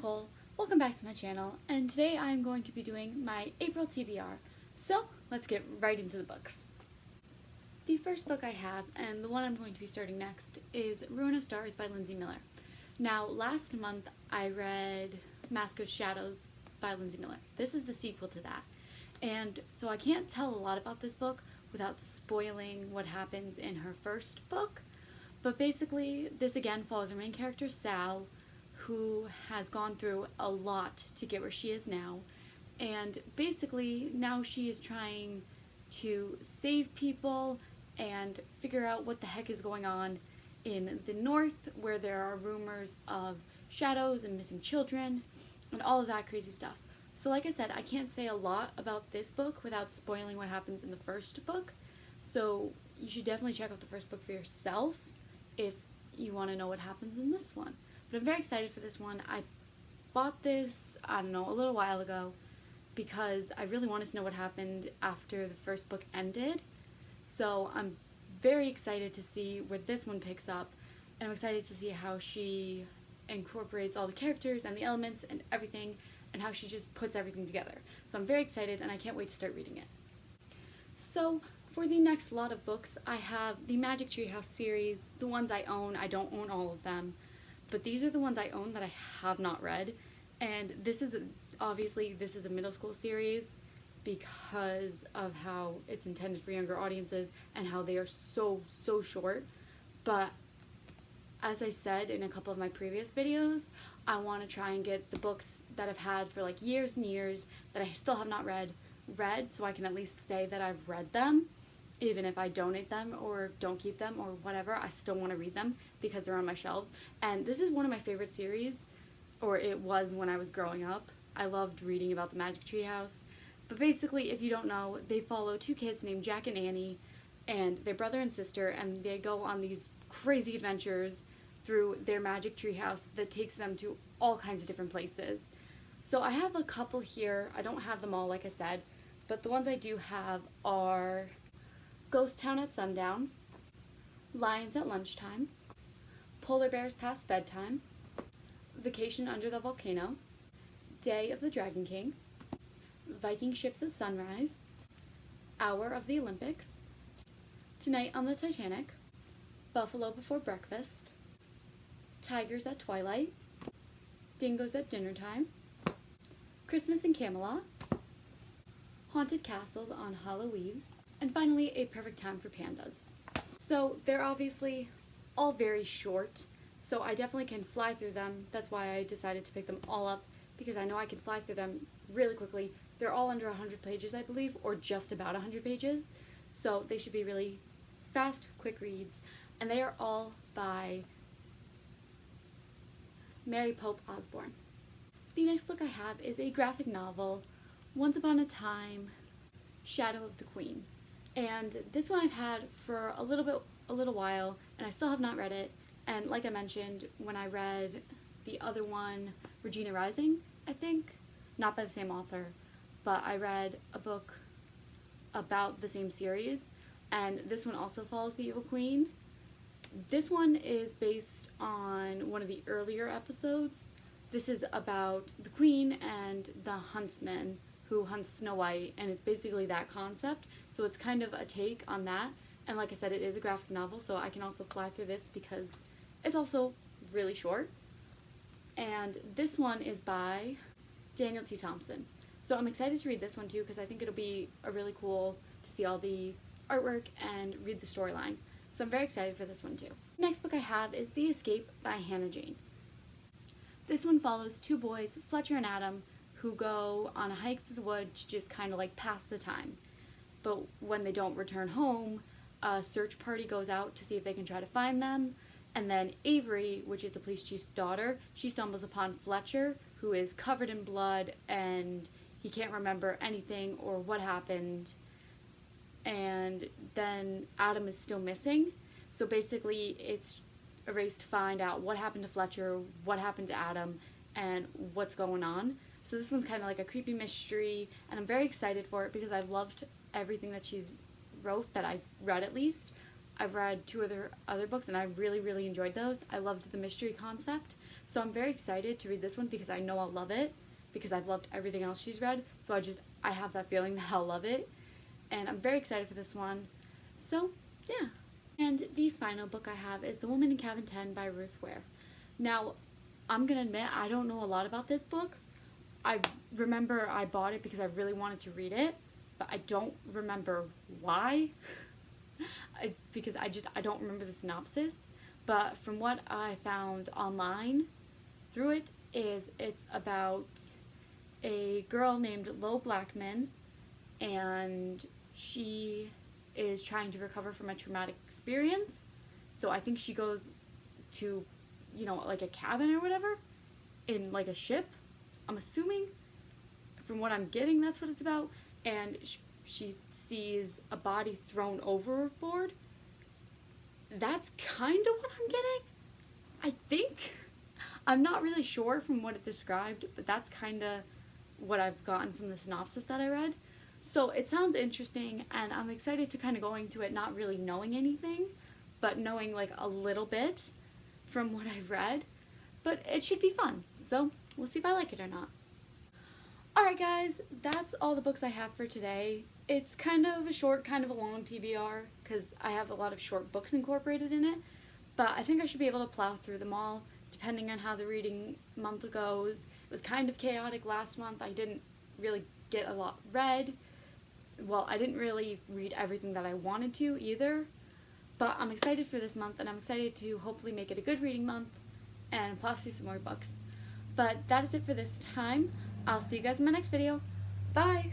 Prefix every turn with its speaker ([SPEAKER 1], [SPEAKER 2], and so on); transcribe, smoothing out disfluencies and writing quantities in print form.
[SPEAKER 1] Nicole, welcome back to my channel, and today I'm going to be doing my April TBR. So let's get right into the books. The first book I have, and the one I'm going to be starting next, is Ruin of Stars by Linsey Miller. Now, last month I read Mask of Shadows by Linsey Miller. This is the sequel to that. And so I can't tell a lot about this book without spoiling what happens in her first book. But basically, this again follows our main character, Sal, who has gone through a lot to get where she is now. And basically, now she is trying to save people and figure out what the heck is going on in the north, where there are rumors of shadows and missing children and all of that crazy stuff. So like I said, I can't say a lot about this book without spoiling what happens in the first book. So you should definitely check out the first book for yourself if you want to know what happens in this one. But I'm very excited for this one. I bought this, I don't know, a little while ago because I really wanted to know what happened after the first book ended. So I'm very excited to see where this one picks up, and I'm excited to see how she incorporates all the characters and the elements and everything, and how she just puts everything together. So I'm very excited, and I can't wait to start reading it. So for the next lot of books, I have the Magic Treehouse series, the ones I own. I don't own all of them, but these are the ones I own that I have not read. And this is obviously a middle school series because of how it's intended for younger audiences and how they are so short. But as I said in a couple of my previous videos, I want to try and get the books that I've had for like years and years that I still have not read so I can at least say that I've read them. Even if I donate them or don't keep them or whatever, I still want to read them because they're on my shelf. And this is one of my favorite series, or it was when I was growing up. I loved reading about the Magic Treehouse. But basically, if you don't know, they follow two kids named Jack and Annie, and they're brother and sister, and they go on these crazy adventures through their magic treehouse that takes them to all kinds of different places. So I have a couple here. I don't have them all, like I said, but the ones I do have are Ghost Town at Sundown, Lions at Lunchtime, Polar Bears Past Bedtime, Vacation Under the Volcano, Day of the Dragon King, Viking Ships at Sunrise, Hour of the Olympics, Tonight on the Titanic, Buffalo Before Breakfast, Tigers at Twilight, Dingoes at Dinner Time, Christmas in Camelot, Haunted Castles on Hollow Eaves, and finally, A Perfect Time for Pandas. So they're obviously all very short, so I definitely can fly through them. That's why I decided to pick them all up, because I know I can fly through them really quickly. They're all under 100 pages, I believe, or just about 100 pages, so they should be really fast, quick reads, and they are all by Mary Pope Osborne. The next book I have is a graphic novel, Once Upon a Time, Shadow of the Queen. And this one I've had for a little while, and I still have not read it. And like I mentioned, when I read the other one, Regina Rising, I think, not by the same author, but I read a book about the same series, and this one also follows the Evil Queen. This one is based on one of the earlier episodes. This is about the Queen and the huntsman who hunts Snow White, and it's basically that concept. So it's kind of a take on that. And like I said, it is a graphic novel, so I can also fly through this because it's also really short. And this one is by Daniel T. Thompsen. So I'm excited to read this one too because I think it'll be a really cool to see all the artwork and read the storyline. So I'm very excited for this one too. The next book I have is The Escape by Hannah Jayne. This one follows two boys, Fletcher and Adam, who go on a hike through the woods to just kind of like pass the time. But when they don't return home, a search party goes out to see if they can try to find them. And then Avery, which is the police chief's daughter, she stumbles upon Fletcher, who is covered in blood and he can't remember anything or what happened. And then Adam is still missing. So basically it's a race to find out what happened to Fletcher, what happened to Adam, and what's going on. So this one's kind of like a creepy mystery, and I'm very excited for it because I've loved everything that she's wrote, that I've read at least. I've read two other books, and I really, really enjoyed those. I loved the mystery concept, so I'm very excited to read this one because I know I'll love it, because I've loved everything else she's read, so I have that feeling that I'll love it, and I'm very excited for this one. So, yeah. And the final book I have is The Woman in Cabin 10 by Ruth Ware. Now, I'm going to admit, I don't know a lot about this book. I remember I bought it because I really wanted to read it, but I don't remember why. Because I don't remember the synopsis. But from what I found online through it, it's about a girl named Lo Blackman, and she is trying to recover from a traumatic experience. So I think she goes to, like a cabin or whatever, in like a ship. I'm assuming, from what I'm getting, that's what it's about. And she sees a body thrown overboard. That's kind of what I'm getting, I think. I'm not really sure from what it described, but that's kind of what I've gotten from the synopsis that I read. So it sounds interesting, and I'm excited to kind of go into it not really knowing anything, but knowing like a little bit from what I've read. But it should be fun, so we'll see if I like it or not. Alright guys, that's all the books I have for today. It's kind of a short, kind of a long TBR, because I have a lot of short books incorporated in it, but I think I should be able to plow through them all, depending on how the reading month goes. It was kind of chaotic last month. I didn't really get a lot read. Well, I didn't really read everything that I wanted to either, but I'm excited for this month, and I'm excited to hopefully make it a good reading month and plow through some more books. But that is it for this time. I'll see you guys in my next video. Bye!